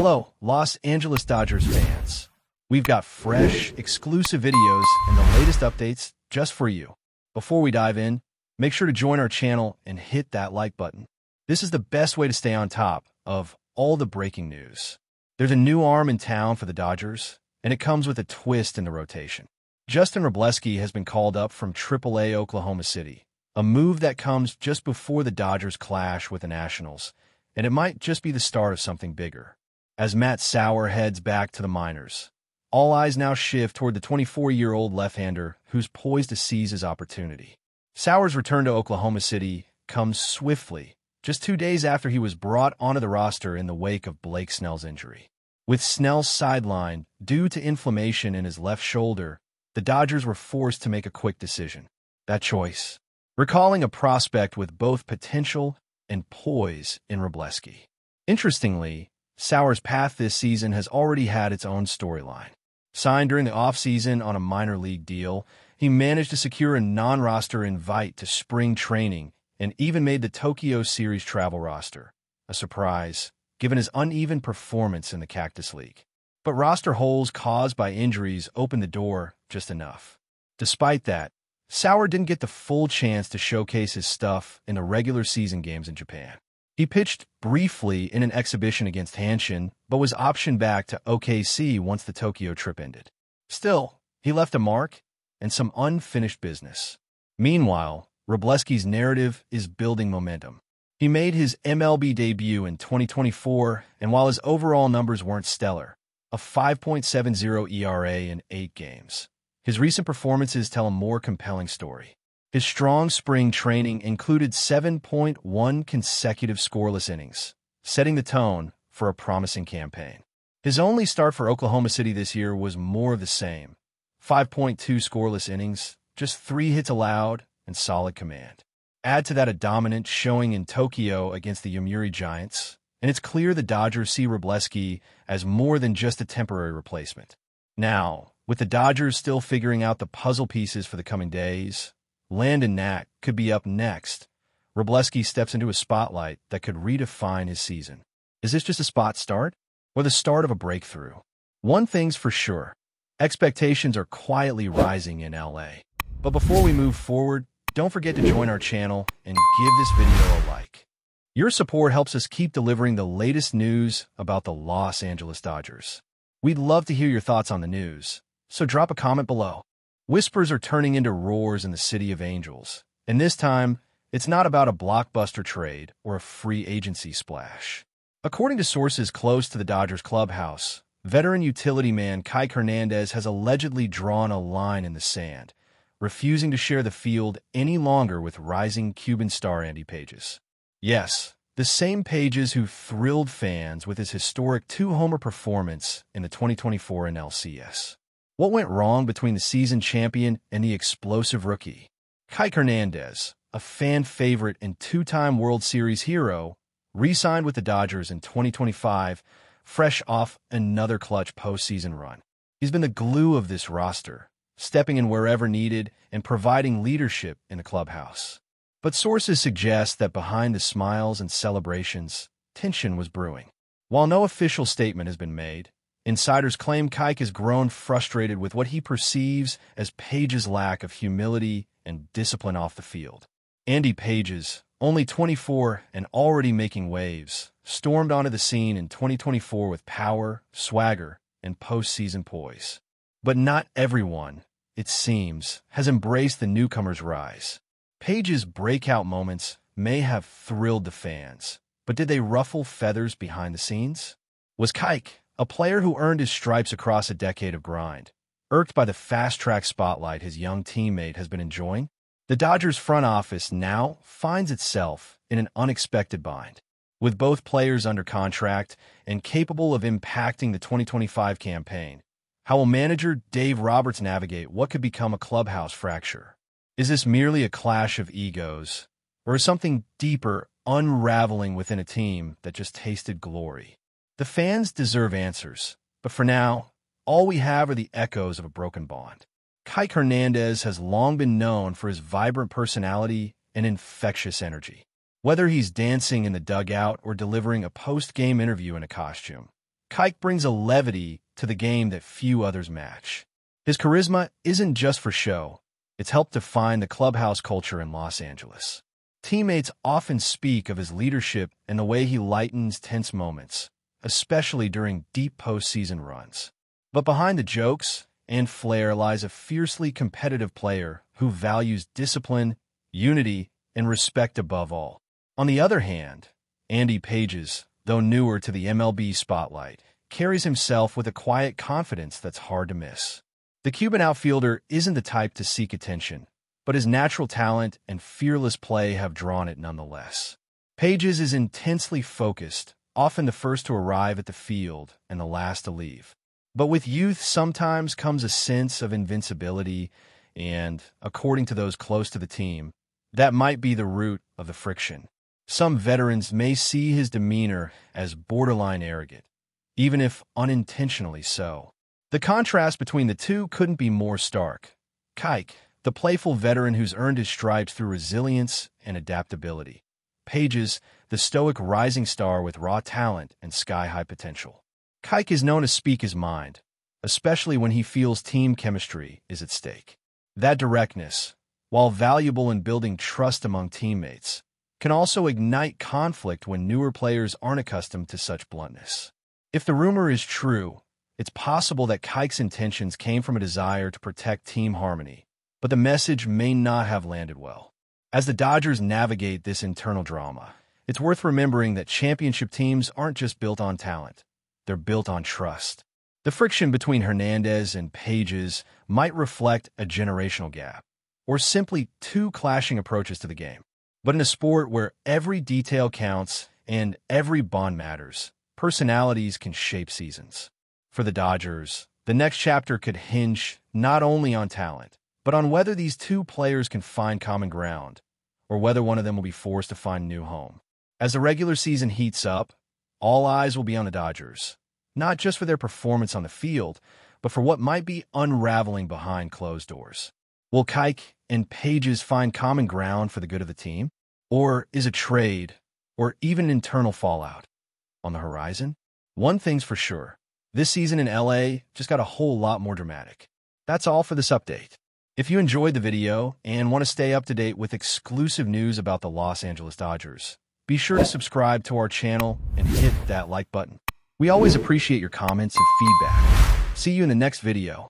Hello, Los Angeles Dodgers fans. We've got fresh, exclusive videos and the latest updates just for you. Before we dive in, make sure to join our channel and hit that like button. This is the best way to stay on top of all the breaking news. There's a new arm in town for the Dodgers, and it comes with a twist in the rotation. Justin Wrobleski has been called up from AAA Oklahoma City, a move that comes just before the Dodgers clash with the Nationals, and it might just be the start of something bigger. As Matt Sauer heads back to the minors, all eyes now shift toward the 24-year-old left-hander who's poised to seize his opportunity. Sauer's return to Oklahoma City comes swiftly, just 2 days after he was brought onto the roster in the wake of Blake Snell's injury. With Snell sidelined due to inflammation in his left shoulder, the Dodgers were forced to make a quick decision. That choice, recalling a prospect with both potential and poise in Wrobleski. Interestingly, Sauer's path this season has already had its own storyline. Signed during the offseason on a minor league deal, he managed to secure a non-roster invite to spring training and even made the Tokyo Series travel roster. A surprise, given his uneven performance in the Cactus League. But roster holes caused by injuries opened the door just enough. Despite that, Sauer didn't get the full chance to showcase his stuff in the regular season games in Japan. He pitched briefly in an exhibition against Hanshin, but was optioned back to OKC once the Tokyo trip ended. Still, he left a mark and some unfinished business. Meanwhile, Wrobleski's narrative is building momentum. He made his MLB debut in 2024, and while his overall numbers weren't stellar, a 5.70 ERA in 8 games, his recent performances tell a more compelling story. His strong spring training included 7.1 consecutive scoreless innings, setting the tone for a promising campaign. His only start for Oklahoma City this year was more of the same. 5.2 scoreless innings, just 3 hits allowed, and solid command. Add to that a dominant showing in Tokyo against the Yomiuri Giants, and it's clear the Dodgers see Wrobleski as more than just a temporary replacement. Now, with the Dodgers still figuring out the puzzle pieces for the coming days, Landon Knack could be up next. Wrobleski steps into a spotlight that could redefine his season. Is this just a spot start or the start of a breakthrough? One thing's for sure, expectations are quietly rising in LA. But before we move forward, don't forget to join our channel and give this video a like. Your support helps us keep delivering the latest news about the Los Angeles Dodgers. We'd love to hear your thoughts on the news, so drop a comment below. Whispers are turning into roars in the City of Angels, and this time, it's not about a blockbuster trade or a free agency splash. According to sources close to the Dodgers clubhouse, veteran utility man Kike Hernandez has allegedly drawn a line in the sand, refusing to share the field any longer with rising Cuban star Andy Pages. Yes, the same Pages who thrilled fans with his historic 2-homer performance in the 2024 NLCS. What went wrong between the season champion and the explosive rookie? Kike Hernandez, a fan favorite and 2-time World Series hero, re-signed with the Dodgers in 2025, fresh off another clutch postseason run. He's been the glue of this roster, stepping in wherever needed and providing leadership in the clubhouse. But sources suggest that behind the smiles and celebrations, tension was brewing. While no official statement has been made, insiders claim Kike has grown frustrated with what he perceives as Page's lack of humility and discipline off the field. Andy Pages, only 24 and already making waves, stormed onto the scene in 2024 with power, swagger, and postseason poise. But not everyone, it seems, has embraced the newcomer's rise. Page's breakout moments may have thrilled the fans, but did they ruffle feathers behind the scenes? Was Kike, a player who earned his stripes across a decade of grind, irked by the fast-track spotlight his young teammate has been enjoying? The Dodgers front office now finds itself in an unexpected bind. With both players under contract and capable of impacting the 2025 campaign, how will manager Dave Roberts navigate what could become a clubhouse fracture? Is this merely a clash of egos, or is something deeper unraveling within a team that just tasted glory? The fans deserve answers, but for now, all we have are the echoes of a broken bond. Kike Hernandez has long been known for his vibrant personality and infectious energy. Whether he's dancing in the dugout or delivering a post-game interview in a costume, Kike brings a levity to the game that few others match. His charisma isn't just for show. It's helped define the clubhouse culture in Los Angeles. Teammates often speak of his leadership and the way he lightens tense moments, especially during deep postseason runs. But behind the jokes and flair lies a fiercely competitive player who values discipline, unity, and respect above all. On the other hand, Andy Pages, though newer to the MLB spotlight, carries himself with a quiet confidence that's hard to miss. The Cuban outfielder isn't the type to seek attention, but his natural talent and fearless play have drawn it nonetheless. Pages is intensely focused, often the first to arrive at the field and the last to leave. But with youth sometimes comes a sense of invincibility, and, according to those close to the team, that might be the root of the friction. Some veterans may see his demeanor as borderline arrogant, even if unintentionally so. The contrast between the two couldn't be more stark. Kike, the playful veteran who's earned his stripes through resilience and adaptability. Pages, the stoic rising star with raw talent and sky-high potential. Kike is known to speak his mind, especially when he feels team chemistry is at stake. That directness, while valuable in building trust among teammates, can also ignite conflict when newer players aren't accustomed to such bluntness. If the rumor is true, it's possible that Kike's intentions came from a desire to protect team harmony, but the message may not have landed well. As the Dodgers navigate this internal drama, it's worth remembering that championship teams aren't just built on talent, they're built on trust. The friction between Hernandez and Pages might reflect a generational gap, or simply two clashing approaches to the game. But in a sport where every detail counts and every bond matters, personalities can shape seasons. For the Dodgers, the next chapter could hinge not only on talent, but on whether these two players can find common ground, or whether one of them will be forced to find a new home. As the regular season heats up, all eyes will be on the Dodgers, not just for their performance on the field, but for what might be unraveling behind closed doors. Will Kike and Pages find common ground for the good of the team? Or is a trade, or even internal fallout, on the horizon? One thing's for sure. This season in LA just got a whole lot more dramatic. That's all for this update. If you enjoyed the video and want to stay up to date with exclusive news about the Los Angeles Dodgers, be sure to subscribe to our channel and hit that like button. We always appreciate your comments and feedback. See you in the next video.